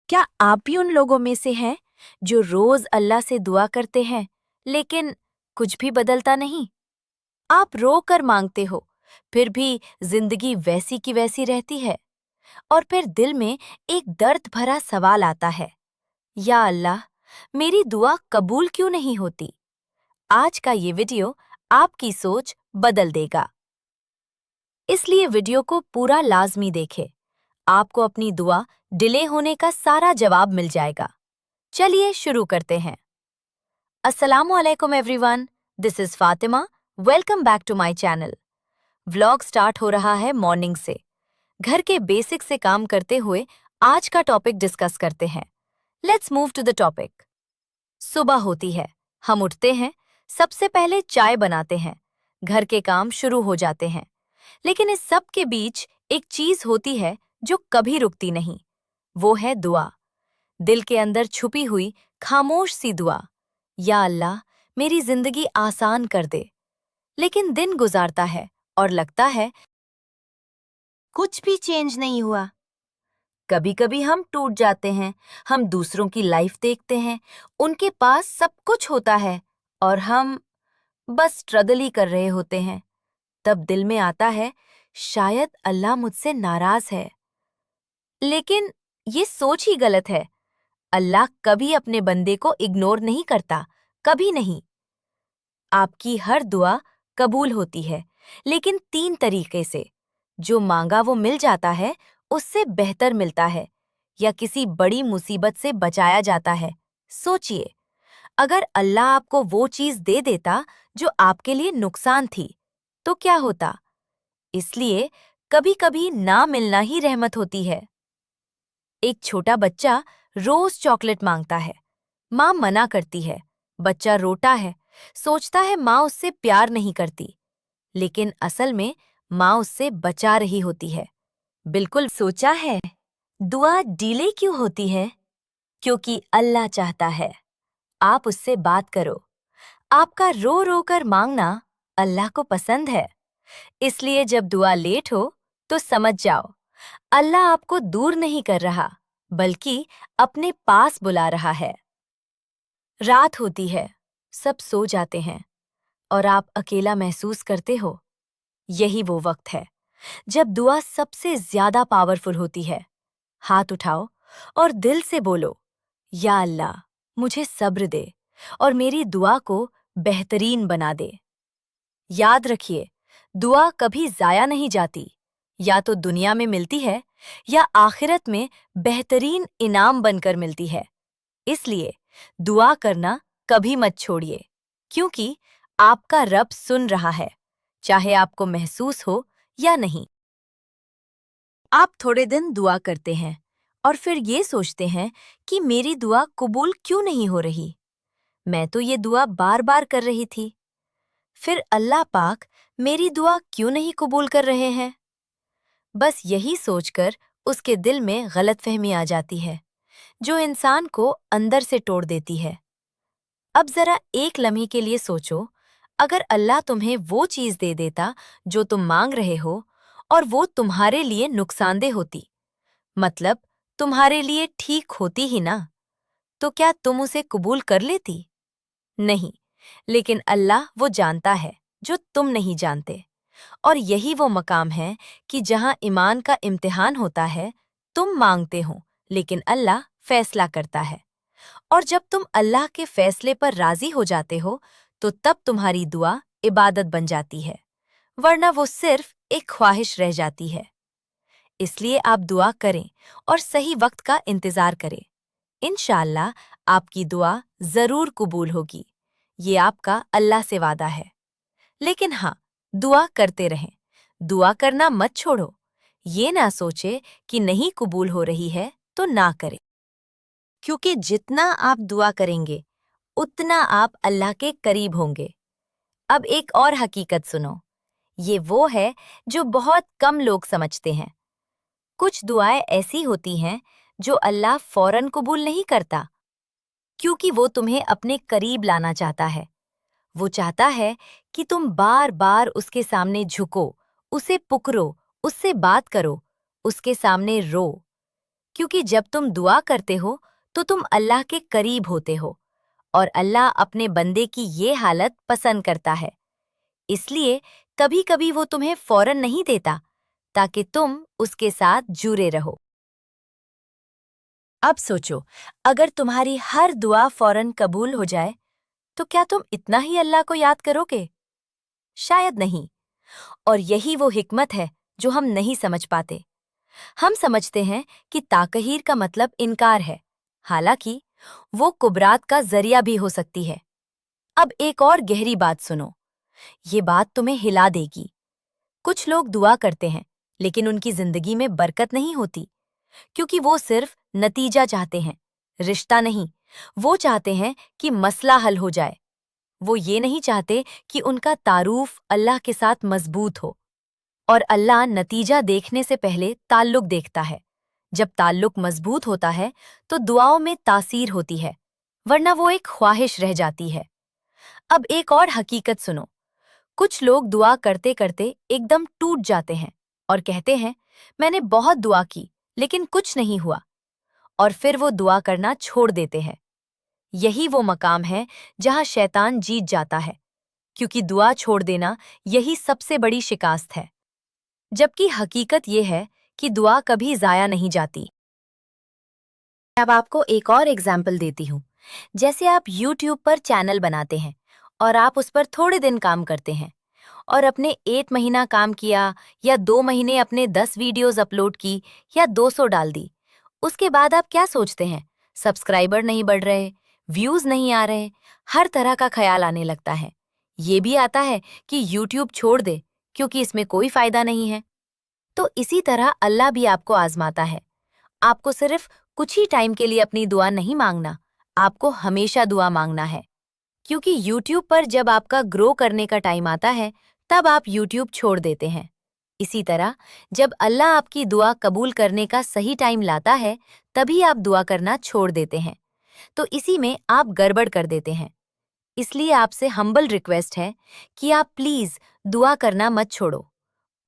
क्या आप भी उन लोगों में से हैं जो रोज अल्लाह से दुआ करते हैं लेकिन कुछ भी बदलता नहीं? आप रो कर मांगते हो, फिर भी जिंदगी वैसी की वैसी रहती है। और फिर दिल में एक दर्द भरा सवाल आता है, या अल्लाह, मेरी दुआ कबूल क्यों नहीं होती? आज का ये वीडियो आपकी सोच बदल देगा, इसलिए वीडियो को पूरा लाजमी देखें। आपको अपनी दुआ डिले होने का सारा जवाब मिल जाएगा। चलिए शुरू करते हैं। अस्सलामु अलैकुम everyone, this is Fatima. Welcome back to my channel. Vlog start हो रहा है मॉर्निंग से। घर के बेसिक से काम करते हुए आज का टॉपिक डिस्कस करते हैं। Let's move to the topic. सुबह होती है, हम उठते हैं, सबसे पहले चाय बनाते हैं, घर के काम शुरू हो जाते हैं। लेकिन इस सब के बीच एक चीज होती है जो कभी रुकती नहीं। वो है दुआ। दिल के अंदर छुपी हुई खामोश सी दुआ, या अल्लाह, मेरी जिंदगी आसान कर दे। लेकिन दिन गुजारता है और लगता है कुछ भी चेंज नहीं हुआ। कभी कभी हम टूट जाते हैं, हम दूसरों की लाइफ देखते हैं, उनके पास सब कुछ होता है और हम बस स्ट्रगल ही कर रहे होते हैं। तब दिल में आता है, शायद अल्लाह मुझसे नाराज है। लेकिन ये सोच ही गलत है। अल्लाह कभी अपने बंदे को इग्नोर नहीं करता, कभी नहीं। आपकी हर दुआ कबूल होती है, लेकिन 3 तरीके से। जो मांगा वो मिल जाता है, उससे बेहतर मिलता है, या किसी बड़ी मुसीबत से बचाया जाता है। सोचिए, अगर अल्लाह आपको वो चीज दे देता जो आपके लिए नुकसान थी, तो क्या होता? इसलिए कभी-कभी ना मिलना ही रहमत होती है। एक छोटा बच्चा रोज चॉकलेट मांगता है, माँ मना करती है, बच्चा रोता है, सोचता है माँ उससे प्यार नहीं करती, लेकिन असल में माँ उससे बचा रही होती है। बिल्कुल सोचा है। दुआ डिले क्यों होती है? क्योंकि अल्लाह चाहता है आप उससे बात करो। आपका रो रो कर मांगना अल्लाह को पसंद है। इसलिए जब दुआ लेट हो तो समझ जाओ, अल्लाह आपको दूर नहीं कर रहा, बल्कि अपने पास बुला रहा है। रात होती है, सब सो जाते हैं और आप अकेला महसूस करते हो। यही वो वक्त है जब दुआ सबसे ज्यादा पावरफुल होती है। हाथ उठाओ और दिल से बोलो, या अल्लाह, मुझे सब्र दे और मेरी दुआ को बेहतरीन बना दे। याद रखिए, दुआ कभी जाया नहीं जाती। या तो दुनिया में मिलती है, या आखिरत में बेहतरीन इनाम बनकर मिलती है। इसलिए दुआ करना कभी मत छोड़िए, क्योंकि आपका रब सुन रहा है, चाहे आपको महसूस हो या नहीं। आप थोड़े दिन दुआ करते हैं और फिर ये सोचते हैं कि मेरी दुआ कबूल क्यों नहीं हो रही? मैं तो ये दुआ बार बार कर रही थी। फिर अल्लाह पाक मेरी दुआ क्यों नहीं कबूल कर रहे हैं? बस यही सोचकर उसके दिल में गलतफहमी आ जाती है, जो इंसान को अंदर से तोड़ देती है। अब जरा एक लम्हे के लिए सोचो, अगर अल्लाह तुम्हें वो चीज दे देता जो तुम मांग रहे हो, और वो तुम्हारे लिए नुकसानदेह होती, मतलब तुम्हारे लिए ठीक होती ही ना, तो क्या तुम उसे कबूल कर लेती? नहीं, लेकिन अल्लाह वो जानता है जो तुम नहीं जानते। और यही वो मकाम है कि जहां ईमान का इम्तिहान होता है। तुम मांगते हो, लेकिन अल्लाह फैसला करता है। और जब तुम अल्लाह के फैसले पर राजी हो जाते हो, तो तब तुम्हारी दुआ इबादत बन जाती है, वरना वो सिर्फ एक ख्वाहिश रह जाती है। इसलिए आप दुआ करें और सही वक्त का इंतजार करें। इंशाअल्लाह आपकी दुआ जरूर कबूल होगी। ये आपका अल्लाह से वादा है। लेकिन हाँ, दुआ करते रहें। दुआ करना मत छोड़ो। ये ना सोचे कि नहीं कबूल हो रही है तो ना करें, क्योंकि जितना आप दुआ करेंगे, उतना आप अल्लाह के करीब होंगे। अब एक और हकीकत सुनो। ये वो है जो बहुत कम लोग समझते हैं। कुछ दुआएं ऐसी होती हैं जो अल्लाह फौरन कबूल नहीं करता, क्योंकि वो तुम्हें अपने करीब लाना चाहता है। वो चाहता है कि तुम बार बार उसके सामने झुको, उसे पुकरो, उससे बात करो, उसके सामने रो। क्योंकि जब तुम दुआ करते हो तो तुम अल्लाह के करीब होते हो और अल्लाह अपने बंदे की ये हालत पसंद करता है। इसलिए कभी कभी वो तुम्हें फौरन नहीं देता ताकि तुम उसके साथ जुड़े रहो। अब सोचो, अगर तुम्हारी हर दुआ फौरन कबूल हो जाए तो क्या तुम इतना ही अल्लाह को याद करोगे? शायद नहीं। और यही वो हिकमत है जो हम नहीं समझ पाते। हम समझते हैं कि ताकहीर का मतलब इनकार है, हालांकि वो कुबरात का जरिया भी हो सकती है। अब एक और गहरी बात सुनो, ये बात तुम्हें हिला देगी। कुछ लोग दुआ करते हैं लेकिन उनकी जिंदगी में बरकत नहीं होती, क्योंकि वो सिर्फ नतीजा चाहते हैं, रिश्ता नहीं। वो चाहते हैं कि मसला हल हो जाए। वो ये नहीं चाहते कि उनका तारुफ अल्लाह के साथ मजबूत हो। और अल्लाह नतीजा देखने से पहले ताल्लुक देखता है। जब ताल्लुक मजबूत होता है तो दुआओं में तासीर होती है, वरना वो एक ख्वाहिश रह जाती है। अब एक और हकीकत सुनो, कुछ लोग दुआ करते करते एकदम टूट जाते हैं और कहते हैं, मैंने बहुत दुआ की लेकिन कुछ नहीं हुआ, और फिर वो दुआ करना छोड़ देते हैं। यही वो मकाम है जहां शैतान जीत जाता है, क्योंकि दुआ छोड़ देना यही सबसे बड़ी शिकस्त है। जबकि हकीकत ये है कि दुआ कभी ज़ाया नहीं जाती। अब आपको एक और एग्जाम्पल देती हूँ। जैसे आप YouTube पर चैनल बनाते हैं और आप उस पर थोड़े दिन काम करते हैं और अपने 1 महीना काम किया या 2 महीने अपने 10 वीडियोस अपलोड की या 200 डाल दी। उसके बाद आप क्या सोचते हैं? सब्सक्राइबर नहीं बढ़ रहे, व्यूज़ नहीं आ रहे, हर तरह का ख्याल आने लगता है। ये भी आता है कि YouTube छोड़ दे क्योंकि इसमें कोई फ़ायदा नहीं है। तो इसी तरह अल्लाह भी आपको आजमाता है। आपको सिर्फ कुछ ही टाइम के लिए अपनी दुआ नहीं मांगना, आपको हमेशा दुआ मांगना है। क्योंकि YouTube पर जब आपका ग्रो करने का टाइम आता है, तब आप YouTube छोड़ देते हैं। इसी तरह जब अल्लाह आपकी दुआ कबूल करने का सही टाइम लाता है, तभी आप दुआ करना छोड़ देते हैं। तो इसी में आप गड़बड़ कर देते हैं। इसलिए आपसे हम्बल रिक्वेस्ट है कि आप प्लीज़ दुआ करना मत छोड़ो।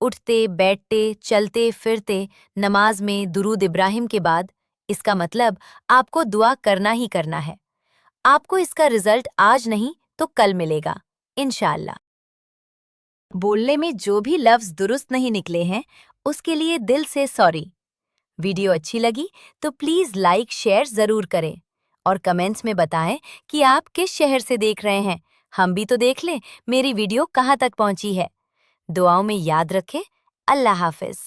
उठते, बैठते, चलते फिरते, नमाज में दुरूद इब्राहिम के बाद, इसका मतलब आपको दुआ करना ही करना है। आपको इसका रिजल्ट आज नहीं तो कल मिलेगा, इंशाअल्लाह। बोलने में जो भी लफ्ज़ दुरुस्त नहीं निकले हैं, उसके लिए दिल से सॉरी। वीडियो अच्छी लगी तो प्लीज़ लाइक शेयर ज़रूर करें और कमेंट्स में बताएं कि आप किस शहर से देख रहे हैं। हम भी तो देख लें मेरी वीडियो कहाँ तक पहुँची है। दुआओं में याद रखें। अल्लाह हाफ़िज़।